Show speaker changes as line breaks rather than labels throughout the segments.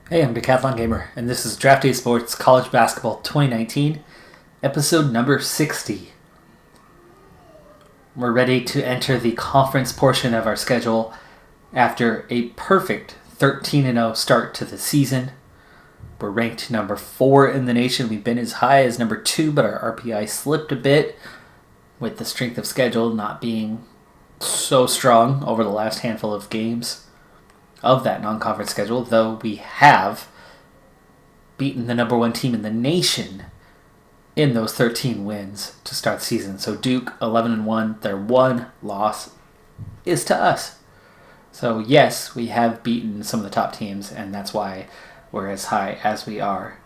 Hey, I'm Decathlon Gamer, and this is Draft Day Sports College Basketball 2019, episode number 60. We're ready to enter the conference portion of our schedule after a perfect 13-0 start to the season. We're ranked number 4 in the nation. We've been as high as number 2, but our RPI slipped a bit with the strength of schedule not being so strong over the last handful of games of that non-conference schedule, though we have beaten the number 1 team in the nation in those 13 wins to start the season. So Duke, 11-1, their one loss is to us. So yes, we have beaten some of the top teams, and that's why we're as high as we are.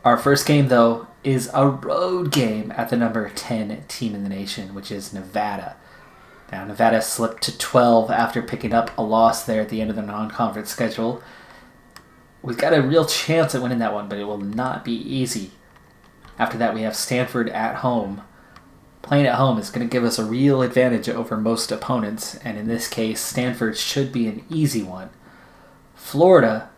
Our first game, though, is a road game at the number 10 team in the nation, which is Nevada. Now, Nevada slipped to 12 after picking up a loss there at the end of the non-conference schedule. We've got a real chance at winning that one, but it will not be easy. After that, we have Stanford at home. Playing at home is going to give us a real advantage over most opponents, and in this case, Stanford should be an easy one. Florida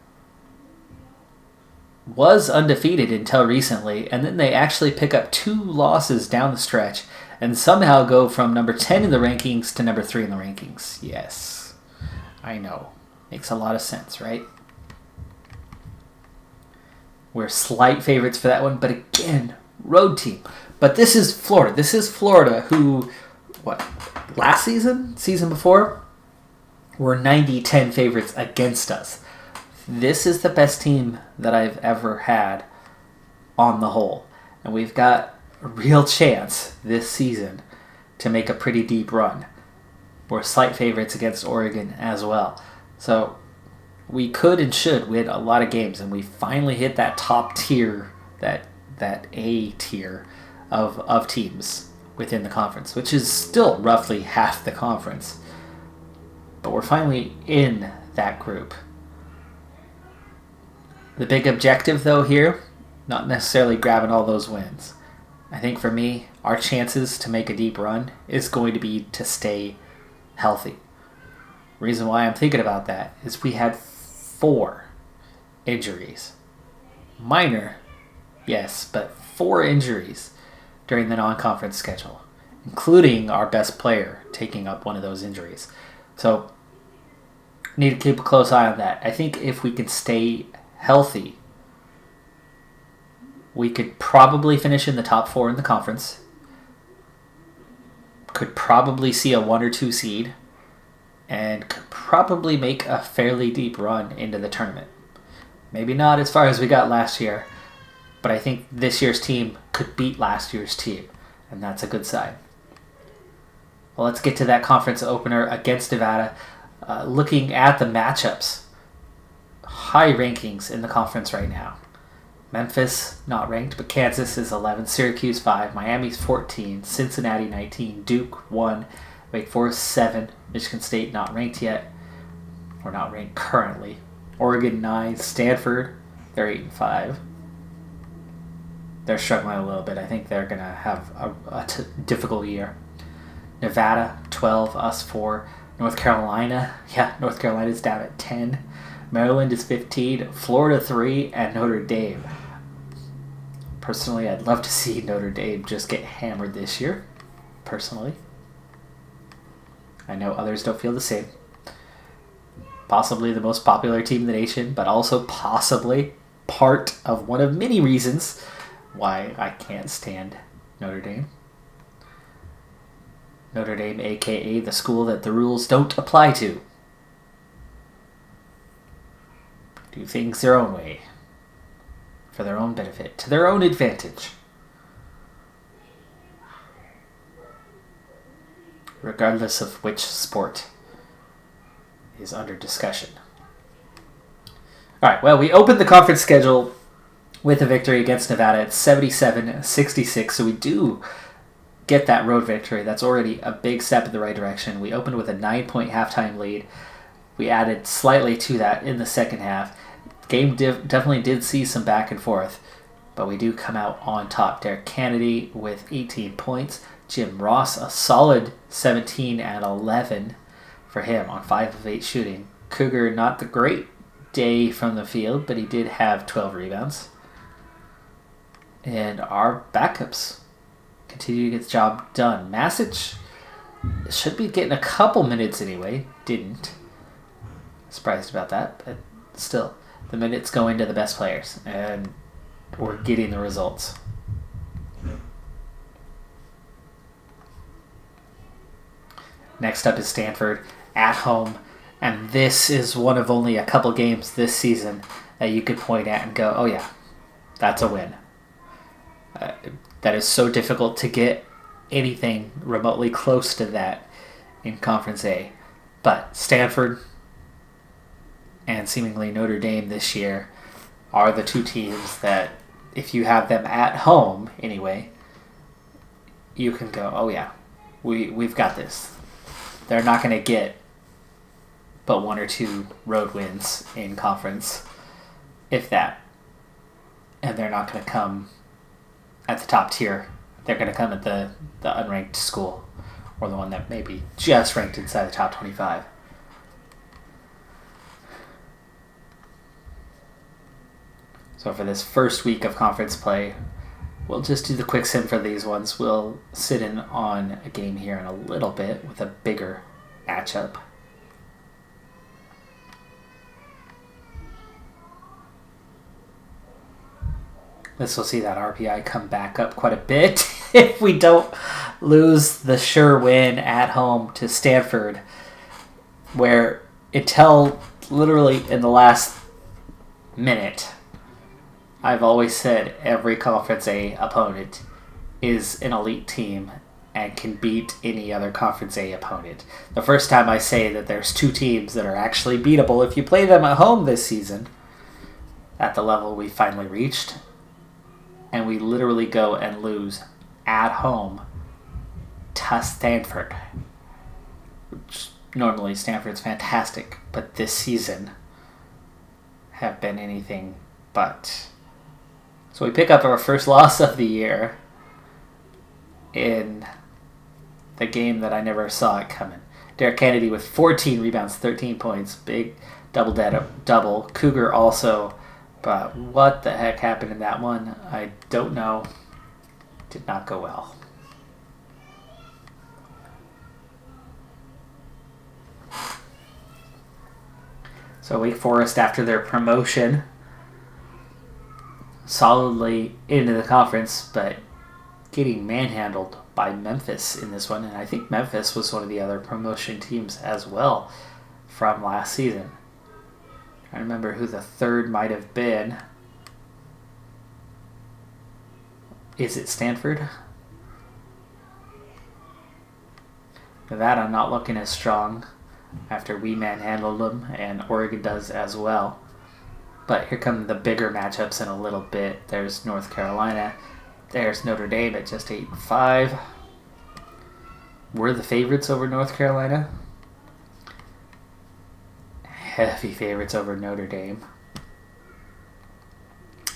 was undefeated until recently, and then they actually pick up 2 losses down the stretch and somehow go from number 10 in the rankings to number 3 in the rankings. Yes, I know. Makes a lot of sense, right? We're slight favorites for that one, but again, road team. But this is Florida. This is Florida who, last season before, were 90-10 favorites against us. This is the best team that I've ever had on the whole. And we've got a real chance this season to make a pretty deep run. We're slight favorites against Oregon as well. So we could and should win a lot of games, and we finally hit that top tier, that A tier of teams within the conference, which is still roughly half the conference. But we're finally in that group. The big objective, though, here, not necessarily grabbing all those wins. I think for me, our chances to make a deep run is going to be to stay healthy. Reason why I'm thinking about that is we had 4 injuries. Minor, yes, but 4 injuries during the non-conference schedule, including our best player taking up one of those injuries. So, need to keep a close eye on that. I think if we can stay healthy, we could probably finish in the top 4 in the conference. Could probably see a 1 or 2 seed. And could probably make a fairly deep run into the tournament. Maybe not as far as we got last year, but I think this year's team could beat last year's team, and that's a good sign. Well, let's get to that conference opener against Nevada. Looking at the matchups, high rankings in the conference right now. Memphis, not ranked, but Kansas is 11, Syracuse 5, Miami's 14, Cincinnati 19, Duke 1, Wake Forest 7, Michigan State not ranked yet, or not ranked currently, Oregon 9, Stanford, they're 8-5. They're struggling a little bit. I think they're going to have a difficult year. Nevada 12, us 4, North Carolina, North Carolina's down at 10, Maryland is 15, Florida 3, and Notre Dame. Personally, I'd love to see Notre Dame just get hammered this year. Personally. I know others don't feel the same. Possibly the most popular team in the nation, but also possibly part of one of many reasons why I can't stand Notre Dame. Notre Dame, a.k.a. the school that the rules don't apply to. Do things their own way, for their own benefit, to their own advantage. Regardless of which sport is under discussion. Alright, well, we opened the conference schedule with a victory against Nevada at 77-66, so we do get that road victory. That's already a big step in the right direction. We opened with a 9-point halftime lead. We added slightly to that in the second half. Game definitely did see some back and forth, but we do come out on top. Derek Kennedy with 18 points. Jim Ross, a solid 17 and 11 for him on 5 of 8 shooting. Cougar, not the great day from the field, but he did have 12 rebounds. And our backups continue to get the job done. Masic should be getting a couple minutes anyway. Didn't. Surprised about that, but still, the minutes go into the best players, and we're getting the results. Next up is Stanford at home, and this is one of only a couple games this season that you could point at and go, oh yeah, that's a win. That is so difficult to get anything remotely close to that in Conference A. But Stanford and seemingly Notre Dame this year are the two teams that, if you have them at home anyway, you can go, oh yeah, we've got this. They're not going to get but one or two road wins in conference, if that. And they're not going to come at the top tier. They're going to come at the unranked school, or the one that may be just ranked inside the top 25. So for this first week of conference play, we'll just do the quick sim for these ones. We'll sit in on a game here in a little bit with a bigger matchup. This will see that RPI come back up quite a bit if we don't lose the sure win at home to Stanford, where until literally in the last minute, I've always said every Conference A opponent is an elite team and can beat any other Conference A opponent. The first time I say that there's two teams that are actually beatable if you play them at home this season, at the level we finally reached, and we literally go and lose at home to Stanford. Which normally Stanford's fantastic, but this season have been anything but. So we pick up our first loss of the year in the game that I never saw it coming. Derek Kennedy with 14 rebounds, 13 points, big double. Cougar also. But what the heck happened in that one? I don't know. Did not go well. So Wake Forest, after their promotion, solidly into the conference, but getting manhandled by Memphis in this one. And I think Memphis was one of the other promotion teams as well from last season. I remember who the third might have been. Is it Stanford? Nevada not looking as strong after we manhandled them, and Oregon does as well. But here come the bigger matchups in a little bit. There's North Carolina. There's Notre Dame at just 8-5. We're the favorites over North Carolina. Heavy favorites over Notre Dame.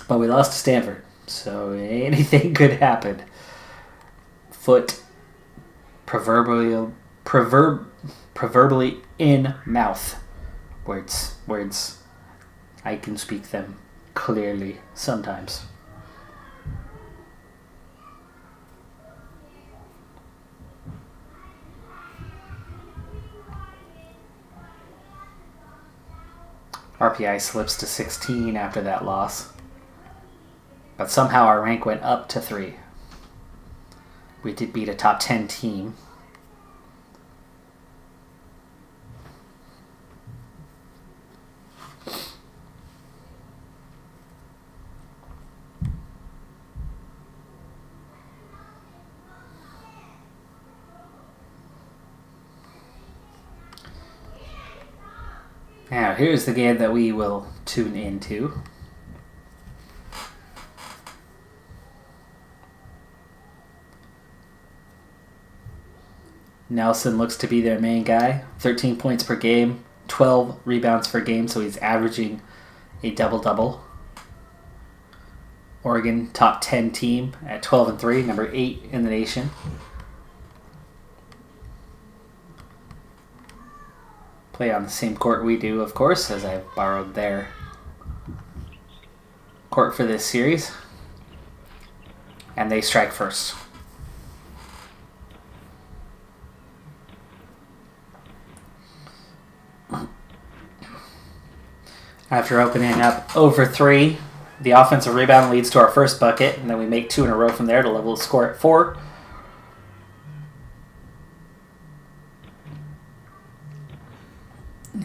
But we lost to Stanford, so anything could happen. Foot proverbially in mouth. Words. I can speak them clearly sometimes. RPI slips to 16 after that loss. But somehow our rank went up to 3. We did beat a top 10 team. Now, here's the game that we will tune into. Nelson looks to be their main guy. 13 points per game, 12 rebounds per game, so he's averaging a double-double. Oregon, top 10 team at 12-3, number 8 in the nation. Play on the same court we do, of course, as I borrowed their court for this series. And they strike first. After opening up over 3, the offensive rebound leads to our first bucket, and then we make 2 in a row from there to level the score at 4.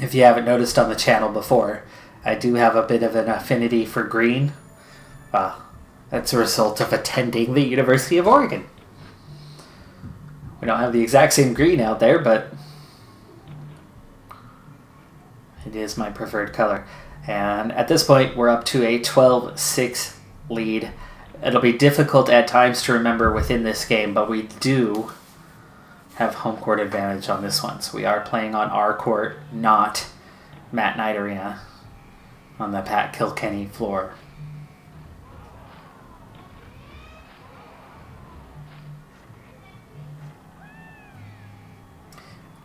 If you haven't noticed on the channel before, I do have a bit of an affinity for green. That's a result of attending the University of Oregon. We don't have the exact same green out there, but it is my preferred color. And at this point, we're up to a 12-6 lead. It'll be difficult at times to remember within this game, but we do have home court advantage on this one. So we are playing on our court, not Matt Knight Arena on the Pat Kilkenny floor.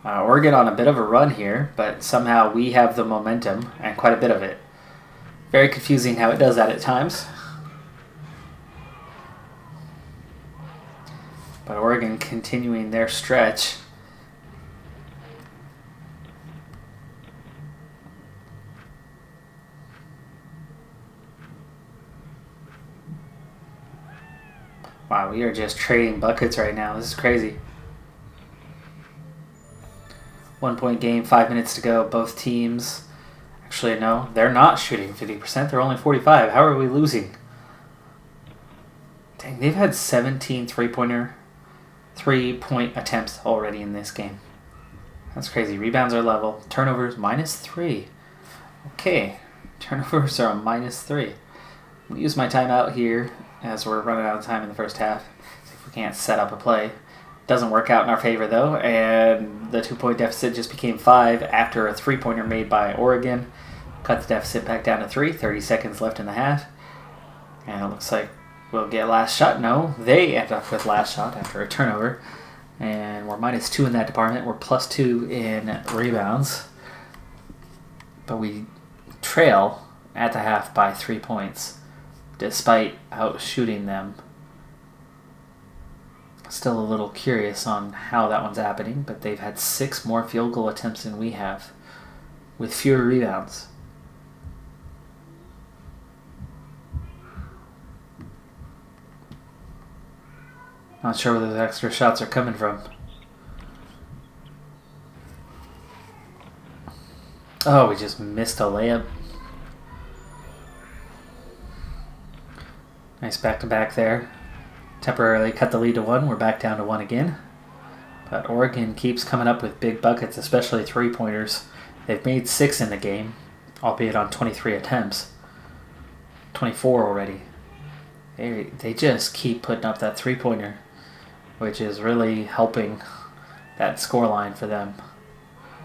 Oregon on a bit of a run here, but somehow we have the momentum, and quite a bit of it. Very confusing how it does that at times. But Oregon continuing their stretch. Wow, we are just trading buckets right now. This is crazy. 1-point game, 5 minutes to go. Both teams, actually no, they're not shooting 50%. They're only 45%. How are we losing? Dang, they've had 17 three-point attempts already in this game. That's crazy. Rebounds are level. Turnovers, -3. Okay, turnovers are a -3. I'm going to use my timeout here as we're running out of time in the first half. See if we can't set up a play. Doesn't work out in our favor, though, and the 2-point deficit just became 5 after a 3-pointer made by Oregon. Cut the deficit back down to 3, 30 seconds left in the half. And it looks like we'll get last shot. No, they end up with last shot after a turnover. And we're -2 in that department. We're +2 in rebounds. But we trail at the half by 3 points, despite outshooting them. Still a little curious on how that one's happening, but they've had 6 more field goal attempts than we have, with fewer rebounds. Not sure where those extra shots are coming from. Oh, we just missed a layup. Nice back-to-back there. Temporarily cut the lead to 1. We're back down to 1 again. But Oregon keeps coming up with big buckets, especially 3-pointers. They've made 6 in the game, albeit on 23 attempts. 24 already. They just keep putting up that 3-pointer, which is really helping that scoreline for them.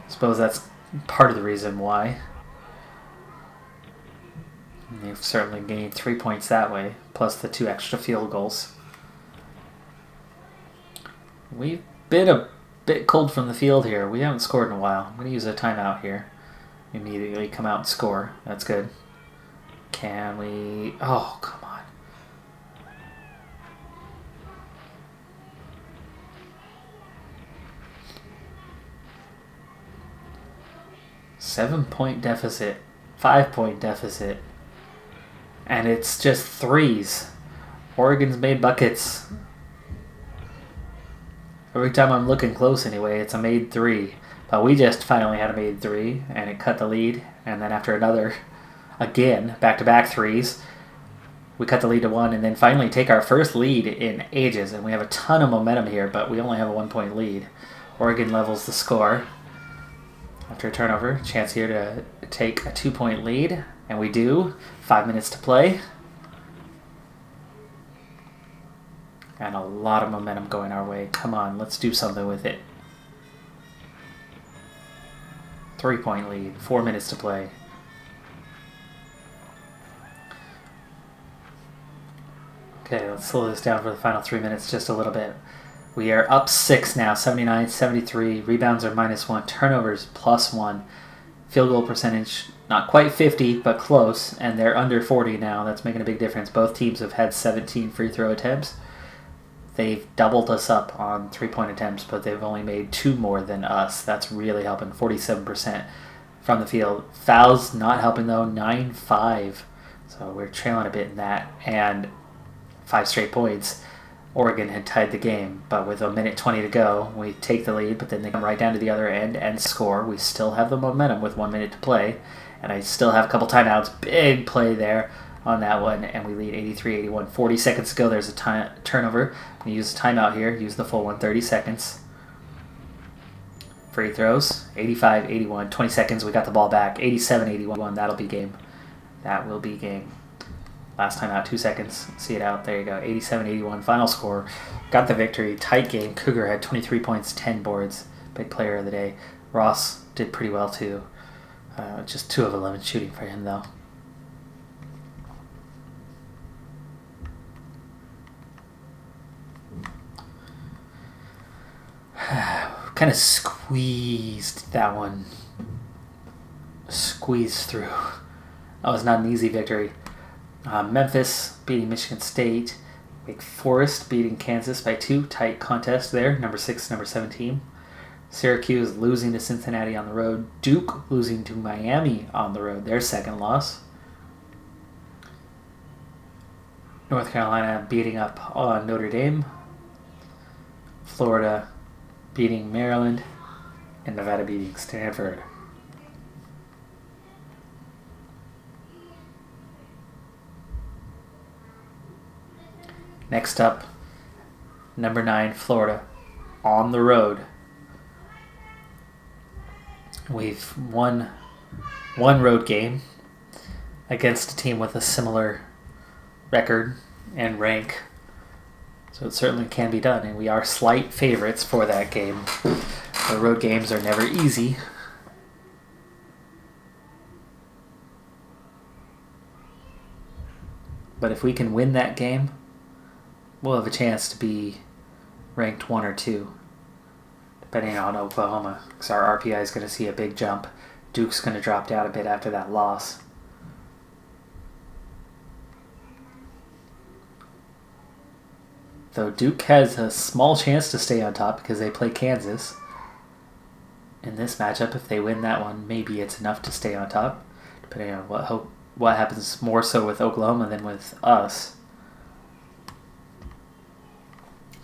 I suppose that's part of the reason why. And they've certainly gained 3 points that way, plus the 2 extra field goals. We've been a bit cold from the field here. We haven't scored in a while. I'm going to use a timeout here. Immediately come out and score. That's good. Can we... Oh, come on. Seven-point deficit. 5-point deficit. And it's just 3s. Oregon's made buckets. Every time I'm looking close anyway, it's a made 3. But we just finally had a made 3, and it cut the lead. And then after another, again, back-to-back 3s, we cut the lead to 1, and then finally take our first lead in ages. And we have a ton of momentum here, but we only have a 1-point lead. Oregon levels the score. After a turnover, chance here to take a 2-point lead. And we do. 5 minutes to play. And a lot of momentum going our way. Come on, let's do something with it. 3-point lead. 4 minutes to play. Okay, let's slow this down for the final 3 minutes just a little bit. We are up 6 now, 79-73. Rebounds are -1. Turnovers +1. Field goal percentage, not quite 50, but close. And they're under 40 now. That's making a big difference. Both teams have had 17 free throw attempts. They've doubled us up on three-point attempts, but they've only made 2 more than us. That's really helping. 47% from the field. Fouls not helping, though. 9-5. So we're trailing a bit in that. And 5 straight points. Oregon had tied the game, but with 1:20 to go, we take the lead, but then they come right down to the other end and score. We still have the momentum with 1 minute to play, and I still have a couple timeouts. Big play there on that one, and we lead 83-81. 40 seconds to go. There's a turnover. I'm going to use a timeout here. Use the full one, 30 seconds. Free throws, 85-81. 20 seconds. We got the ball back. 87-81. That'll be game. That will be game. Last time out, 2 seconds. See it out. There you go. 87-81. Final score. Got the victory. Tight game. Cougar had 23 points, 10 boards. Big player of the day. Ross did pretty well, too. Just 2 of 11 shooting for him, though. Kind of squeezed that one. Squeezed through. That was not an easy victory. Memphis beating Michigan State. Wake Forest beating Kansas by 2. Tight contest there. Number 6, number 17. Syracuse losing to Cincinnati on the road. Duke losing to Miami on the road. Their second loss. North Carolina beating up on Notre Dame. Florida beating Maryland. And Nevada beating Stanford. Next up, number 9, Florida, on the road. We've won one road game against a team with a similar record and rank. So it certainly can be done, and we are slight favorites for that game. The road games are never easy. But if we can win that game, we'll have a chance to be ranked 1 or 2, depending on Oklahoma, because our RPI is going to see a big jump. Duke's going to drop down a bit after that loss. Though Duke has a small chance to stay on top because they play Kansas. In this matchup, if they win that one, maybe it's enough to stay on top, depending on what happens more so with Oklahoma than with us.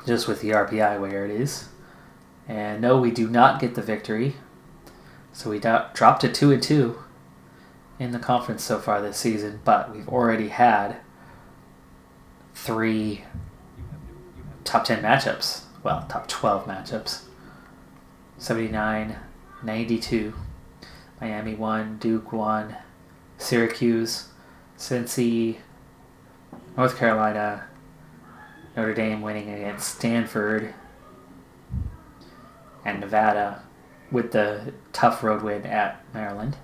Just with the RPI where it is. And no, we do not get the victory. So we dropped to 2-2 in the conference so far this season, but we've already had 3 top 10 matchups. Well, top 12 matchups. 79-92. Miami won, Duke won, Syracuse, Cincy, North Carolina, Notre Dame winning against Stanford, and Nevada with the tough road win at Maryland.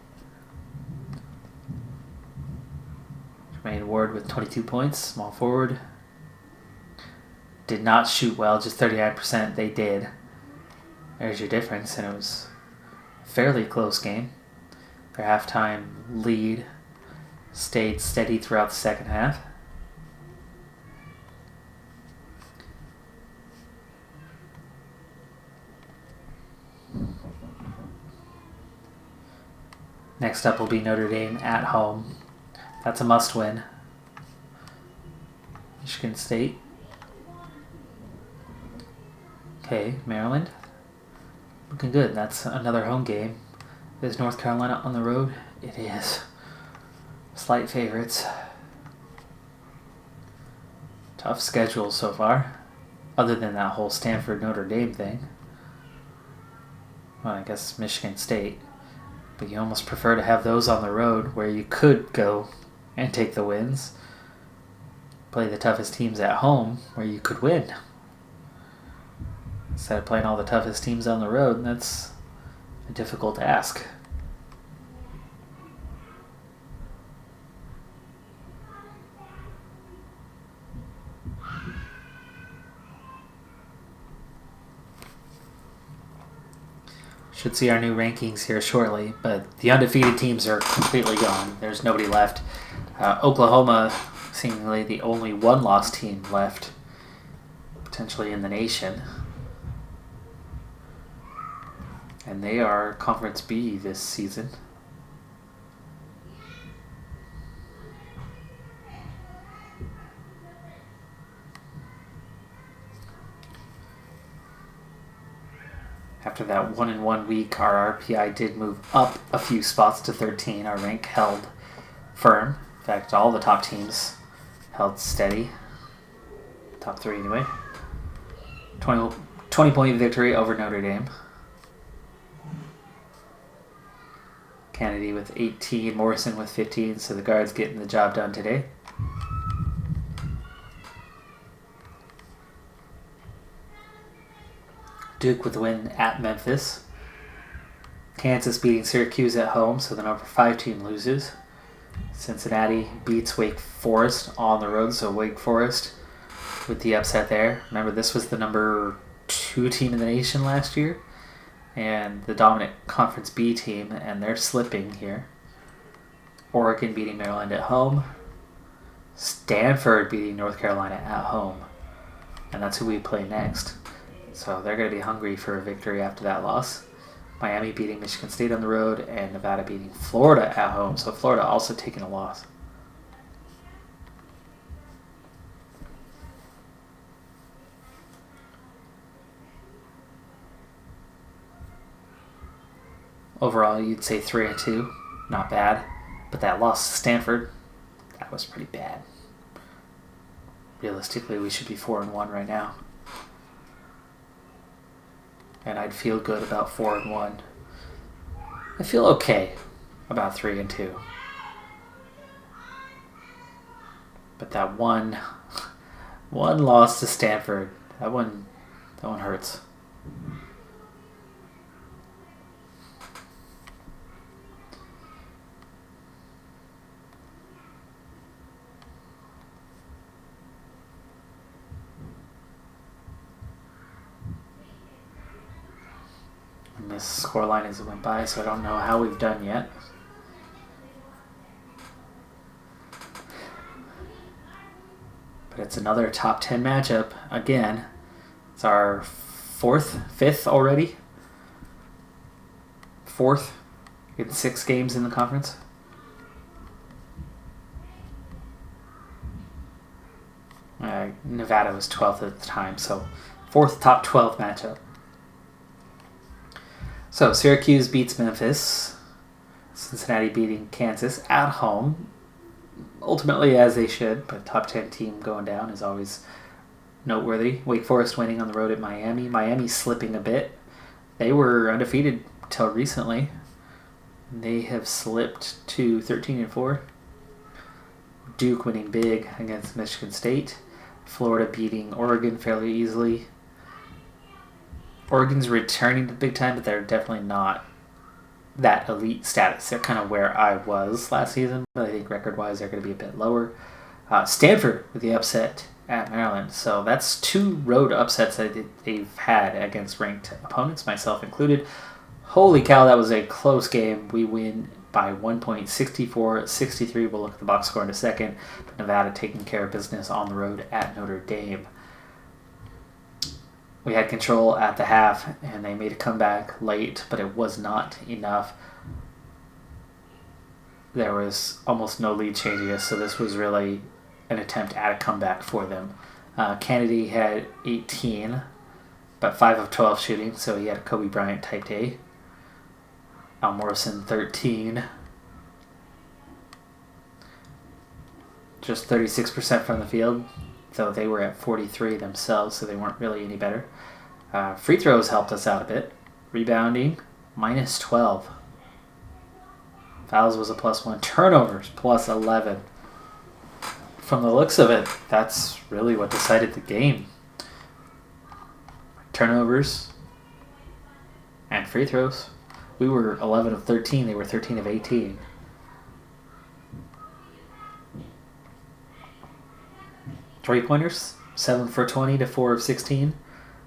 Jermaine Ward with 22 points, small forward. Did not shoot well, just 39%. They did. There's your difference, and it was a fairly close game. Their halftime lead stayed steady throughout the second half. Next up will be Notre Dame at home. That's a must-win. Michigan State. Okay, Maryland. Looking good. That's another home game. Is North Carolina on the road? It is. Slight favorites. Tough schedule so far. Other than that whole Stanford-Notre Dame thing. Well, I guess Michigan State. But you almost prefer to have those on the road where you could go and take the wins. Play the toughest teams at home where you could win. Instead of playing all the toughest teams on the road, that's a difficult ask. Should see our new rankings here shortly, but the undefeated teams are completely gone. There's nobody left. Oklahoma, seemingly the only one-loss team left, potentially in the nation. And they are Conference B this season. After that 1-1 week, our RPI did move up a few spots to 13. Our rank held firm. In fact, all the top teams held steady. Top 3 anyway. 20-point victory over Notre Dame. Kennedy with 18, Morrison with 15, so the guards getting the job done today. Duke with the win at Memphis. Kansas beating Syracuse at home, so the number 5 team loses. Cincinnati beats Wake Forest on the road, so Wake Forest with the upset there. Remember, this was the number 2 team in the nation last year, and the dominant Conference B team, and they're slipping here. Oregon beating Maryland at home. Stanford beating North Carolina at home, and that's who we play next. So they're going to be hungry for a victory after that loss. Miami beating Michigan State on the road, and Nevada beating Florida at home. So Florida also taking a loss. Overall, you'd say 3-2. Not bad. But that loss to Stanford, that was pretty bad. Realistically, we should be 4-1 right now. And I'd feel good about 4-1. I feel okay about 3-2. But that one loss to Stanford, that one hurts. This scoreline as it went by, so I don't know how we've done yet. But it's another top 10 matchup again. It's our fifth already. 4th in 6 games in the conference. Nevada was 12th at the time, so 4th top 12 matchup. So, Syracuse beats Memphis. Cincinnati beating Kansas at home. Ultimately, as they should, but top 10 team going down is always noteworthy. Wake Forest winning on the road at Miami. Miami slipping a bit. They were undefeated till recently. They have slipped to 13-4. Duke winning big against Michigan State. Florida beating Oregon fairly easily. Oregon's returning to big time, but they're definitely not that elite status. They're kind of where I was last season, but I think record-wise they're going to be a bit lower. Stanford with the upset at Maryland. So that's 2 road upsets that they've had against ranked opponents, myself included. Holy cow, that was a close game. We win by 1 point, 64-63. We'll look at the box score in a second. Nevada taking care of business on the road at Notre Dame. We had control at the half, and they made a comeback late, but it was not enough. There was almost no lead changes, so this was really an attempt at a comeback for them. Kennedy had 18, but 5 of 12 shooting, so he had a Kobe Bryant type day. Al Morrison, 13. Just 36% from the field, though they were at 43 themselves, so they weren't really any better. Free throws helped us out a bit. Rebounding, minus 12. Fouls was a +1. Turnovers, plus 11. From the looks of it, that's really what decided the game. Turnovers and free throws. We were 11 of 13. They were 13 of 18. Three-pointers, 7 for 20 to 4 of 16.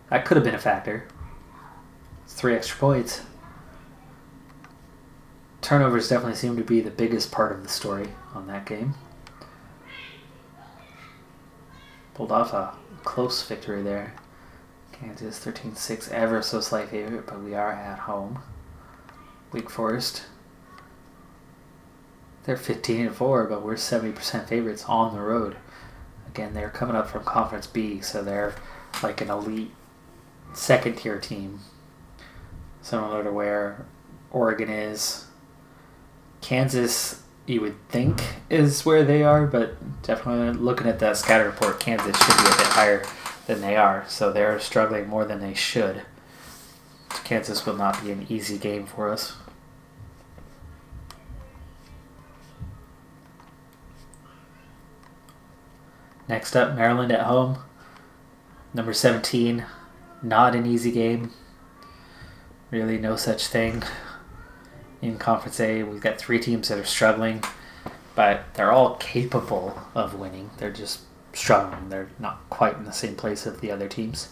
That could have been a factor. It's 3 extra points. turnovers definitely seem to be the biggest part of the story on that game. Pulled off a close victory there. Kansas 13-6, ever so slight favorite, but we are at home. Wake Forest, they're 15-4, but we're 70% favorites on the road. Again, they're coming up from Conference B, so they're like an elite second-tier team, similar to where Oregon is. Kansas, you would think, is where they are, but definitely looking at that scatter report, Kansas should be a bit higher than they are, so they're struggling more than they should. Kansas will not be an easy game for us. Next up, Maryland at home. Number 17, not an easy game. Really no such thing. In Conference A, we've got 3 teams that are struggling, but they're all capable of winning. They're just struggling. They're not quite in the same place as the other teams.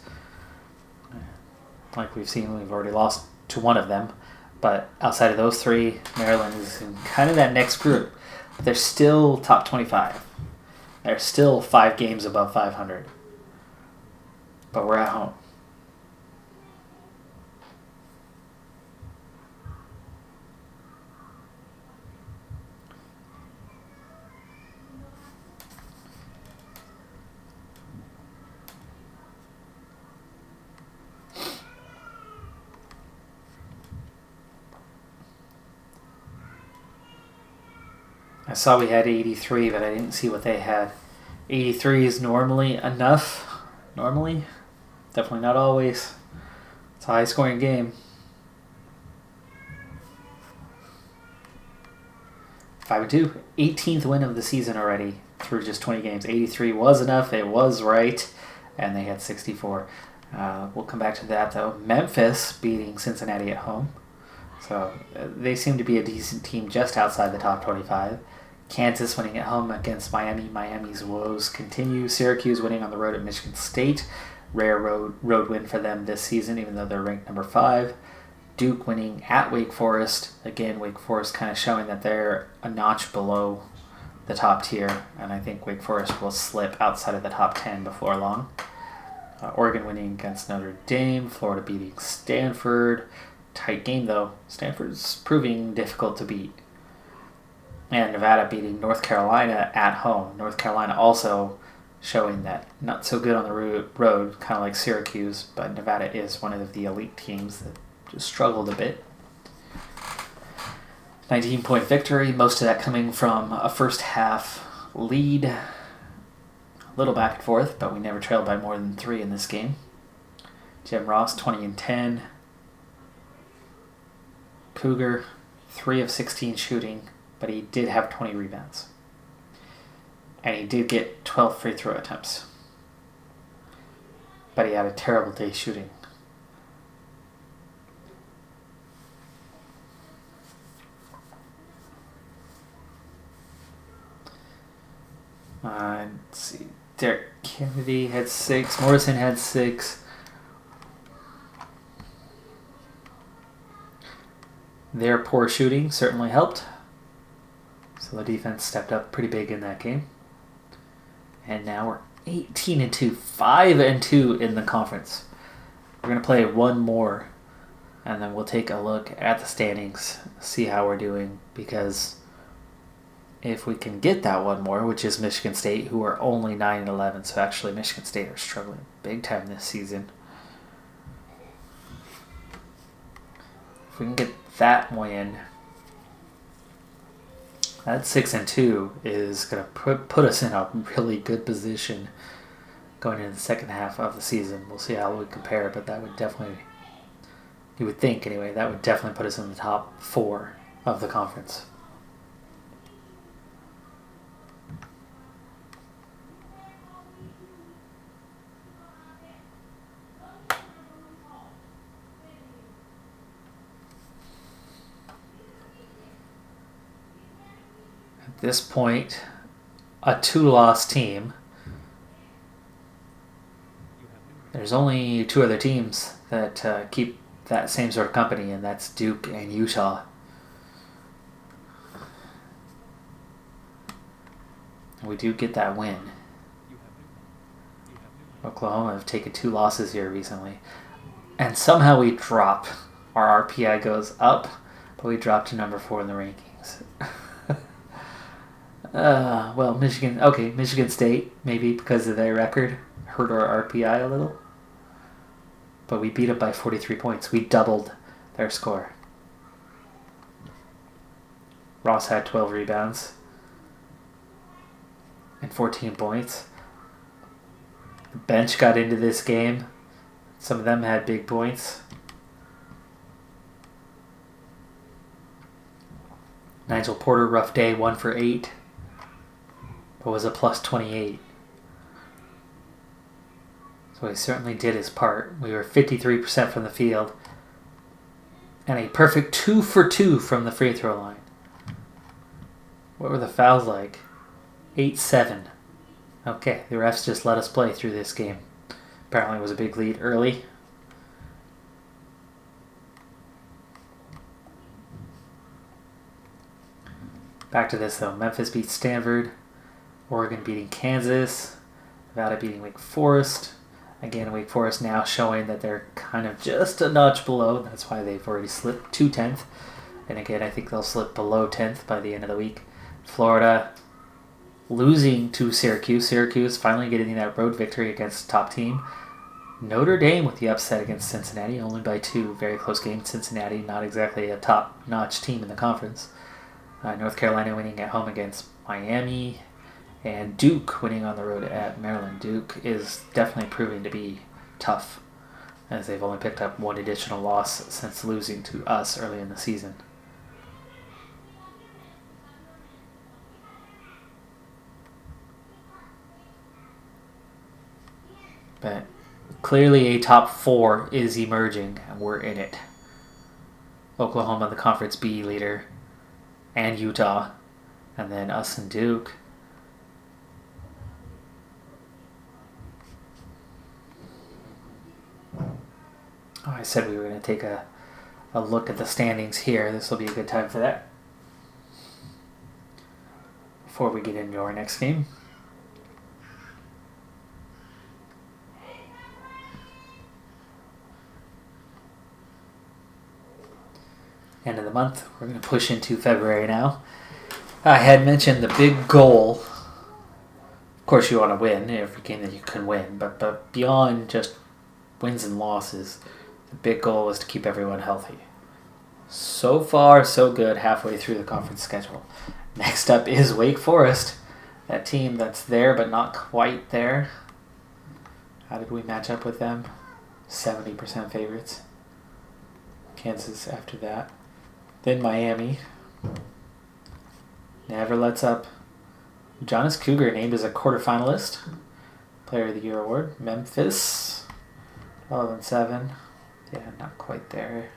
Like we've seen, we've already lost to one of them, but outside of those 3, Maryland is in kind of that next group. They're still top 25. They're still 5 games above 500. But we're at home. I saw we had 83, but I didn't see what they had. 83 is normally enough. Normally. Definitely not always. It's a high-scoring game. 5-2. 18th win of the season already through just 20 games. 83 was enough. It was right. And they had 64. We'll come back to that, though. Memphis beating Cincinnati at home. So they seem to be a decent team just outside the top 25. Kansas winning at home against Miami. Miami's woes continue. Syracuse winning on the road at Michigan State. Rare road win for them this season, even though they're ranked number 5. Duke winning at Wake Forest. Again, Wake Forest kind of showing that they're a notch below the top tier, and I think Wake Forest will slip outside of the top 10 before long. Oregon winning against Notre Dame. Florida beating Stanford. Tight game, though. Stanford's proving difficult to beat. And Nevada beating North Carolina at home. North Carolina also showing that not so good on the road, kind of like Syracuse, but Nevada is one of the elite teams that just struggled a bit. 19-point victory, most of that coming from a first half lead. A little back and forth, but we never trailed by more than 3 in this game. Jim Ross, 20-10. Cougar, 3 of 16 shooting, but he did have 20 rebounds. And he did get 12 free throw attempts. But he had a terrible day shooting. Let's see. Derek Kennedy had 6. Morrison had 6. Their poor shooting certainly helped. So the defense stepped up pretty big in that game. And now we're 18-2, 5-2 in the conference. We're going to play one more, and then we'll take a look at the standings, see how we're doing, because if we can get that one more, which is Michigan State, who are only 9-11, so actually Michigan State are struggling big time this season. If we can get that win, that 6-2 is going to put us in a really good position going into the second half of the season. We'll see how we compare, but that would definitely, you would think anyway, that would definitely put us in the top 4 of the conference. At this point, a 2-loss team. There's only 2 other teams that keep that same sort of company, and that's Duke and Utah. We do get that win. Oklahoma have taken 2 losses here recently. And somehow we drop. Our RPI goes up, but we drop to number 4 in the rankings. Well, Michigan State, maybe because of their record, hurt our RPI a little. But we beat them by 43 points. We doubled their score. Ross had 12 rebounds and 14 points. The bench got into this game. Some of them had big points. Nigel Porter, rough day, 1 for 8. But was a plus 28. So he certainly did his part. We were 53% from the field. And a perfect 2 for 2 from the free throw line. What were the fouls like? 8-7. Okay, the refs just let us play through this game. Apparently it was a big lead early. Back to this though. Memphis beat Stanford. Oregon beating Kansas. Nevada beating Wake Forest. Again, Wake Forest now showing that they're kind of just a notch below. That's why they've already slipped to 10th. And again, I think they'll slip below 10th by the end of the week. Florida losing to Syracuse. Syracuse finally getting that road victory against the top team. Notre Dame with the upset against Cincinnati, only by 2. Very close game. Cincinnati, not exactly a top-notch team in the conference. North Carolina winning at home against Miami. And Duke winning on the road at Maryland. Duke is definitely proving to be tough, as they've only picked up 1 additional loss since losing to us early in the season. But clearly a top 4 is emerging, and we're in it. Oklahoma, the Conference B leader, and Utah, and then us and Duke. Oh, I said we were going to take a look at the standings here. This will be a good time for that. Before we get into our next game. End of the month. We're going to push into February now. I had mentioned the big goal. Of course, you want to win every game that you can win, but beyond just wins and losses, the big goal was to keep everyone healthy. So far, so good halfway through the conference schedule. Next up is Wake Forest, that team that's there but not quite there. How did we match up with them? 70% favorites. Kansas after that. Then Miami. Never lets up. Jonas Cougar named as a quarterfinalist. Player of the Year award. Memphis. 12-7. Yeah, not quite there.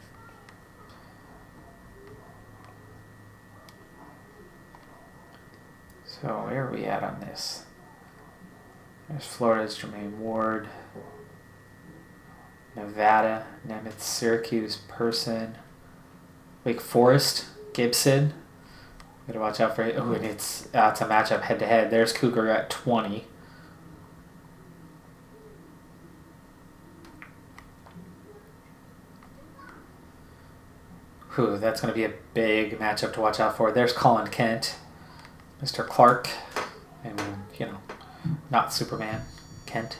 So where are we at on this? There's Florida's Jermaine Ward. Nevada, Nemeth, Syracuse, Person. Wake Forest, Gibson. Gotta watch out for it. Oh, and it's a matchup head to head. There's Cougar at 20. Whew, that's going to be a big matchup to watch out for. There's Colin Kent, Mr. Clark. I mean, not Superman. Kent.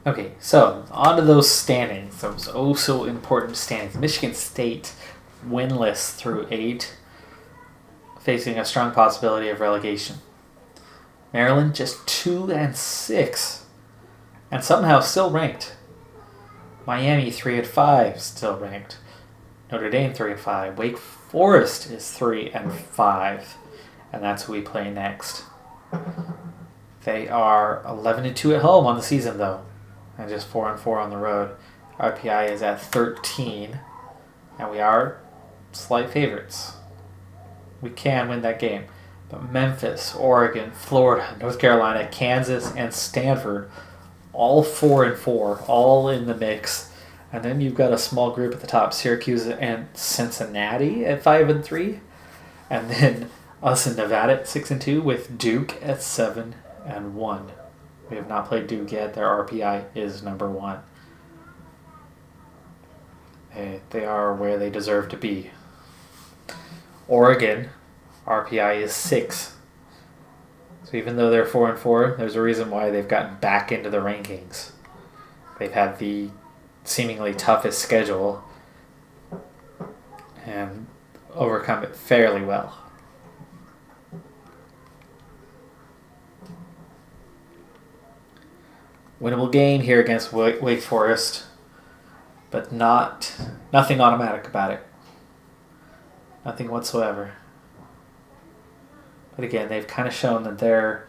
Okay, so on to those standings, those oh so important standings. Michigan State winless through 8, facing a strong possibility of relegation. Maryland just 2-6, and somehow still ranked. Miami 3-5, still ranked. Notre Dame 3-5. Wake Forest is 3-5, and that's who we play next. They are 11-2 at home on the season, though. And just 4-4 on the road. RPI is at 13, and we are slight favorites. We can win that game. But Memphis, Oregon, Florida, North Carolina, Kansas, and Stanford, all 4-4, all in the mix And then you've got a small group at the top, Syracuse and Cincinnati at 5-3. And then us in Nevada at 6-2 with Duke at 7-1. We have not played Duke yet. Their RPI is number 1. They are where they deserve to be. Oregon, RPI is 6. So even though they're 4-4, there's a reason why they've gotten back into the rankings. They've had the seemingly toughest schedule and overcome it fairly well. Winnable game here against Wake Forest, but nothing automatic about it. Nothing whatsoever. But again, they've kind of shown that they're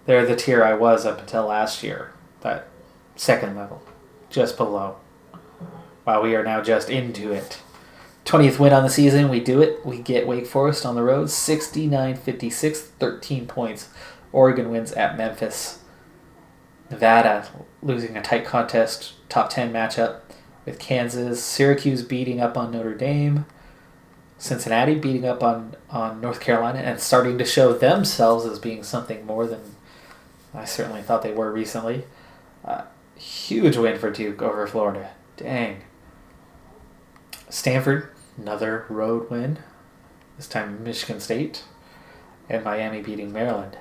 the tier I was up until last year, that second level, just below. While we are now just into it. 20th win on the season, we do it. We get Wake Forest on the road, 69-56, 13 points. Oregon wins at Memphis. Nevada losing a tight contest, top 10 matchup with Kansas. Syracuse beating up on Notre Dame. Cincinnati beating up on North Carolina and starting to show themselves as being something more than I certainly thought they were recently. Huge win for Duke over Florida. Dang. Stanford, another road win. This time Michigan State. And Miami beating Maryland.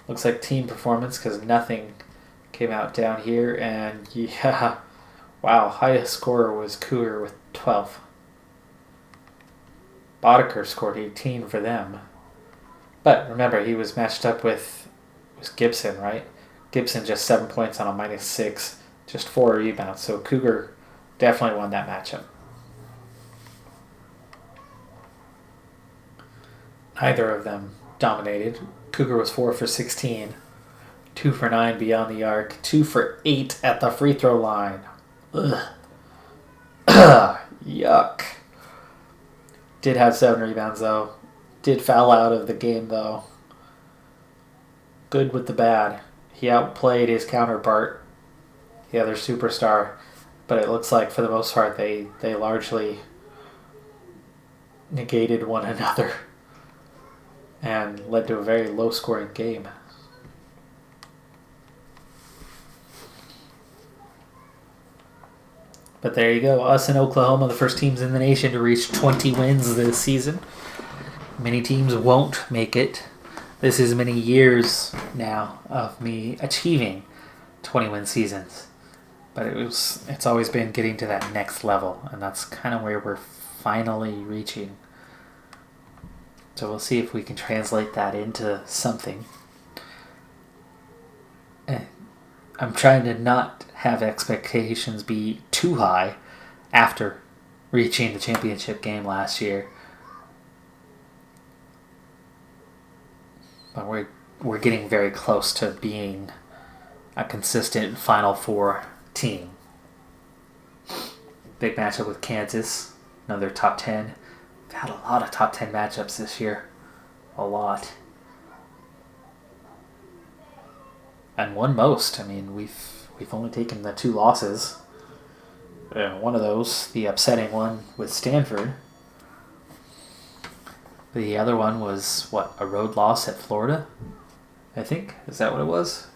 Looks like team performance because nothing came out down here. And yeah, wow, highest scorer was Cougar with 12. Boddicker scored 18 for them. But remember, he was matched up with Gibson, right? Gibson just 7 points on a -6, just 4 rebounds. So Cougar definitely won that matchup. Neither of them dominated. Cougar was 4 for 16, 2 for 9 beyond the arc, 2 for 8 at the free throw line. Ugh. Yuck. Did have 7 rebounds though. Did foul out of the game though. Good with the bad. He outplayed his counterpart, the other superstar, but it looks like for the most part they largely negated one another and led to a very low-scoring game. But there you go. Us and Oklahoma, the first teams in the nation to reach 20 wins this season. Many teams won't make it. This is many years now of me achieving 20-win seasons. But it's always been getting to that next level, and that's kind of where we're finally reaching. So we'll see if we can translate that into something. I'm trying to not have expectations be too high after reaching the championship game last year. But we're getting very close to being a consistent Final Four team. Big matchup with Kansas, another top 10. We've had a lot of top 10 matchups this year. A lot. And won most. I mean, we've only taken the 2 losses. One of those, the upsetting one with Stanford. The other one was, a road loss at Florida? I think. Is that what it was?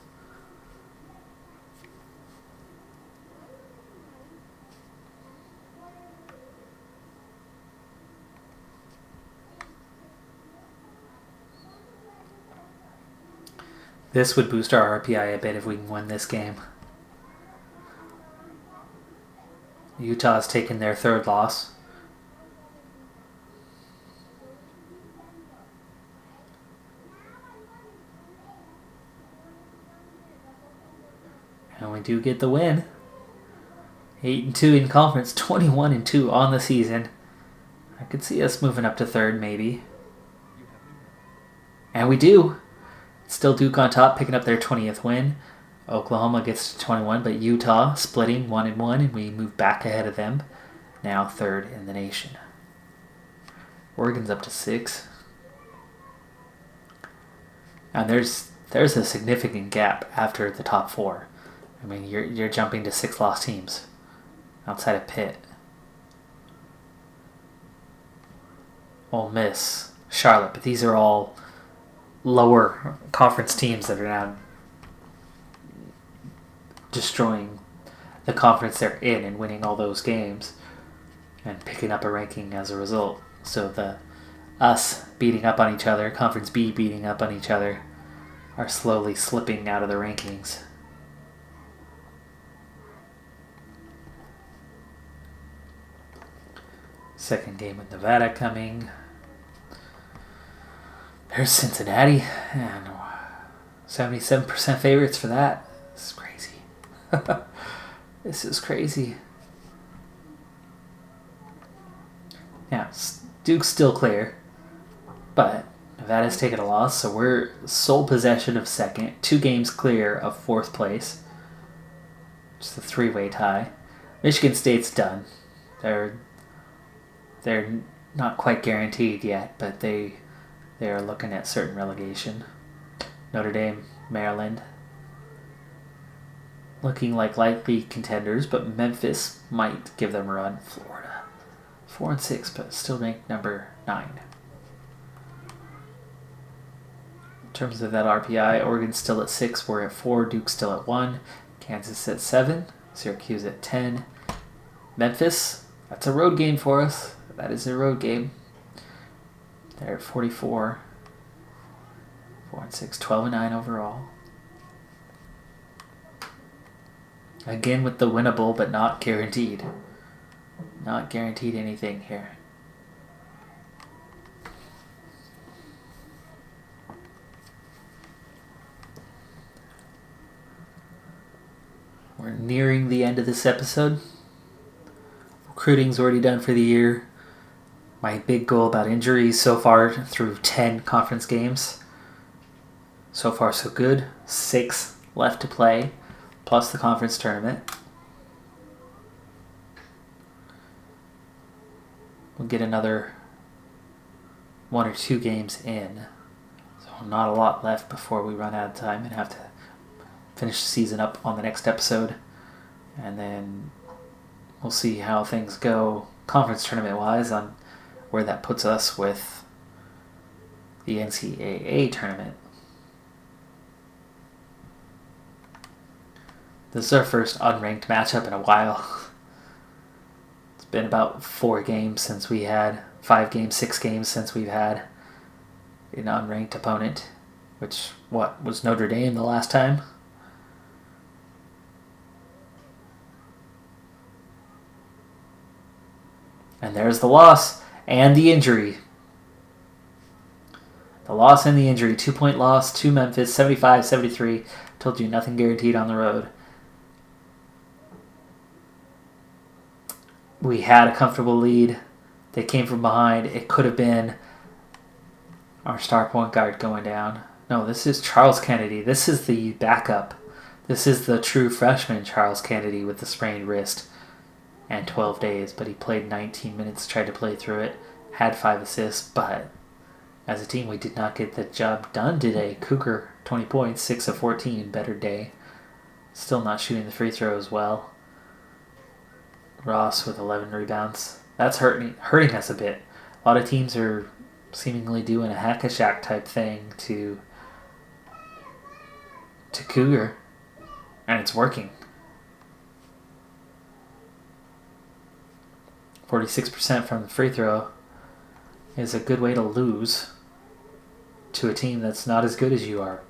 This would boost our RPI a bit if we can win this game. Utah's taken their 3rd loss. And we do get the win. 8-2 in conference, 21-2 on the season. I could see us moving up to 3rd maybe. And we do. Still Duke on top, picking up their 20th win. Oklahoma gets to 21, but Utah splitting 1-1, and we move back ahead of them. Now 3rd in the nation. Oregon's up to 6. And there's there's a significant gap after the top 4. I mean, you're jumping to 6 lost teams outside of Pitt. Ole Miss, Charlotte, but these are all lower conference teams that are now destroying the conference they're in and winning all those games and picking up a ranking as a result. So us beating up on each other, Conference B beating up on each other, are slowly slipping out of the rankings. Second game with Nevada coming. There's Cincinnati, and 77% favorites for that. This is crazy. This is crazy. Yeah, Duke's still clear, but Nevada's taken a loss, so we're sole possession of second, 2 games clear of 4th place. Just a 3-way tie. Michigan State's done. They're not quite guaranteed yet, but they are looking at certain relegation. Notre Dame, Maryland, looking like likely contenders, but Memphis might give them a run. Florida, 4-6, but still ranked number 9. In terms of that RPI, Oregon's still at 6, we're at 4, Duke's still at 1, Kansas at 7, Syracuse at 10. Memphis, that's a road game for us. That is a road game. They're at 44. 4-6, 12-9 overall. Again with the winnable, but not guaranteed. Not guaranteed anything here. We're nearing the end of this episode. Recruiting's already done for the year. My big goal about injuries so far through 10 conference games. So far so good. 6 left to play, plus the conference tournament. We'll get another 1 or 2 games in. So not a lot left before we run out of time and have to finish the season up on the next episode. And then we'll see how things go conference tournament-wise on where that puts us with the NCAA tournament. This is our first unranked matchup in a while. It's been about 4 games since we had 5 games, 6 games since we've had an unranked opponent, which, was Notre Dame the last time? And there's the loss and the injury. The loss and the injury. 2-point loss to Memphis, 75-73. Told you nothing guaranteed on the road. We had a comfortable lead. They came from behind. It could have been our star point guard going down. No, this is Charles Kennedy. This is the backup. This is the true freshman Charles Kennedy with the sprained wrist and 12 days, but he played 19 minutes, tried to play through it, had 5 assists, but as a team we did not get the job done today. Cougar, 20 points, 6 of 14, better day. Still not shooting the free throws well. Ross with 11 rebounds. That's hurting us a bit. A lot of teams are seemingly doing a hack-a-shack type thing to Cougar, and it's working. 46% from the free throw is a good way to lose to a team that's not as good as you are.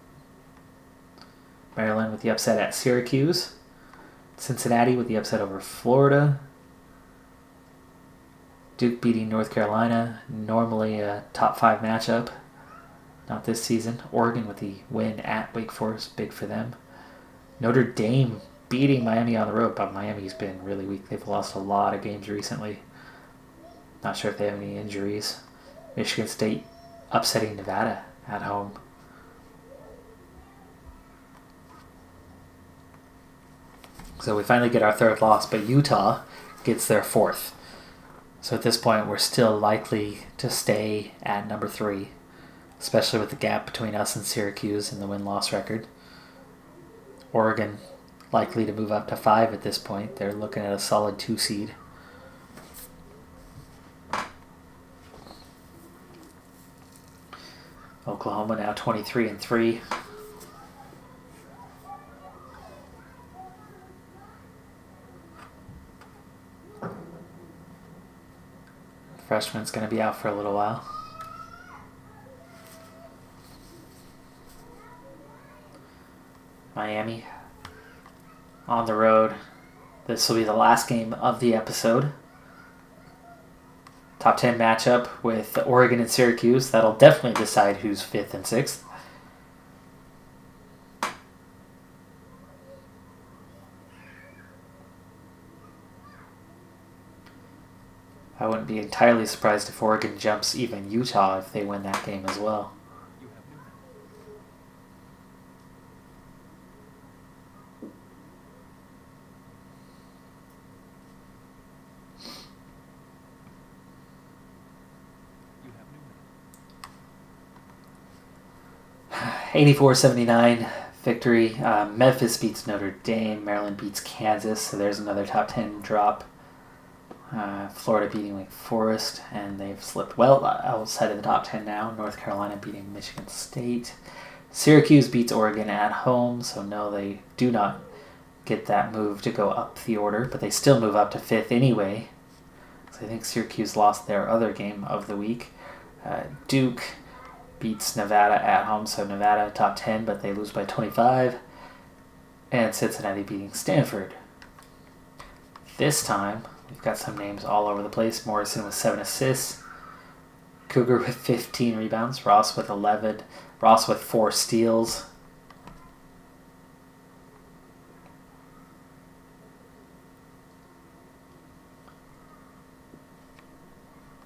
Maryland with the upset at Syracuse. Cincinnati with the upset over Florida. Duke beating North Carolina, normally a top 5 matchup. Not this season. Oregon with the win at Wake Forest, big for them. Notre Dame beating Miami on the road, but Miami's been really weak. They've lost a lot of games recently. Not sure if they have any injuries. Michigan State upsetting Nevada at home. So we finally get our 3rd loss, but Utah gets their 4th. So at this point, we're still likely to stay at number 3. especially with the gap between us and Syracuse in the win-loss record. Oregon likely to move up to 5 at this point. They're looking at a solid 2 seed. Oklahoma now 23-3. Freshman's going to be out for a little while. Miami on the road. This will be the last game of the episode. Top 10 matchup with Oregon and Syracuse. That'll definitely decide who's 5th and 6th. I wouldn't be entirely surprised if Oregon jumps even Utah if they win that game as well. You have 84-79 victory. Memphis beats Notre Dame. Maryland beats Kansas. So there's another top 10 drop. Florida beating Wake Forest, and they've slipped well outside of the top 10 now. North Carolina beating Michigan State. Syracuse beats Oregon at home, so no, they do not get that move to go up the order, but they still move up to 5th anyway. So I think Syracuse lost their other game of the week. Duke beats Nevada at home, so Nevada top 10, but they lose by 25. And Cincinnati beating Stanford. This time, we've got some names all over the place. Morrison with 7 assists. Cougar with 15 rebounds. Ross with 11. Ross with 4 steals.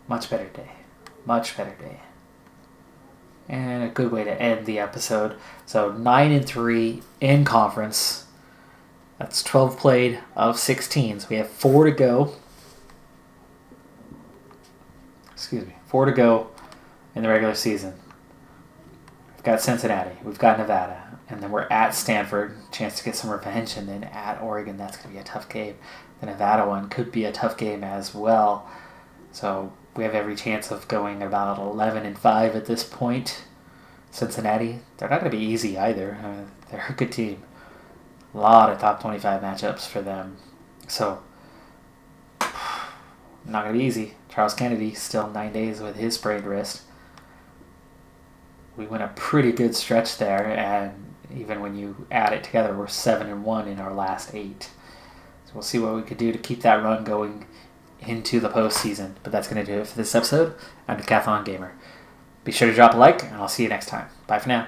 Much better day. Much better day. And a good way to end the episode. So 9-3 in conference. That's 12 played of 16. So we have 4 to go. 4 to go in the regular season. We've got Cincinnati. We've got Nevada. And then we're at Stanford. Chance to get some revenge. And then at Oregon. That's going to be a tough game. The Nevada one could be a tough game as well. So we have every chance of going about 11-5 at this point. Cincinnati, they're not going to be easy either. They're a good team. A lot of top 25 matchups for them. So, not going to be easy. Charles Kennedy, still 9 days with his sprained wrist. We went a pretty good stretch there, and even when you add it together, we're 7-1 in our last 8. So we'll see what we could do to keep that run going into the postseason. But that's going to do it for this episode. I'm Decathlon Gamer. Be sure to drop a like, and I'll see you next time. Bye for now.